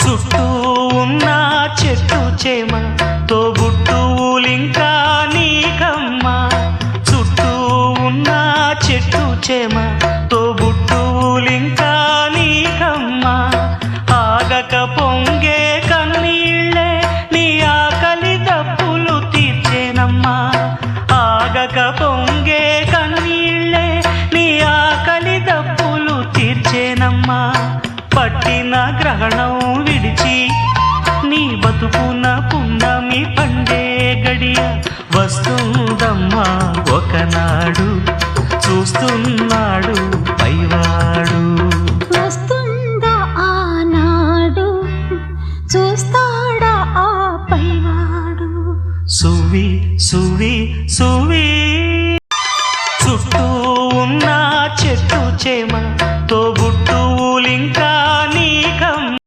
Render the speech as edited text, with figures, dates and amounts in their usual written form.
చుట్టూ ఉన్న చెట్టు చేమ తోబుట్టువులింకా నీకమ్మా. చుట్టూ ఉన్న చెట్టు చేమ తోబుట్టువులింకా నీకమ్మా. ఆగక పొంగే కన్నీళ్ళే నీ ఆకలి దప్పులు తీర్చేనమ్మా. ఆగక పొంగే కన్నీళ్ళే నీ ఆకలి దప్పులు తీర్చేనమ్మా. పట్టిన గ్రహణం విడిచి నీ బతుకున పున్నమి పండే గడియ వస్తుందమ్మా ఒకనాడు. చూస్తున్నాడు పైవాడు. వస్తుందా ఆనాడు, చూస్తాడు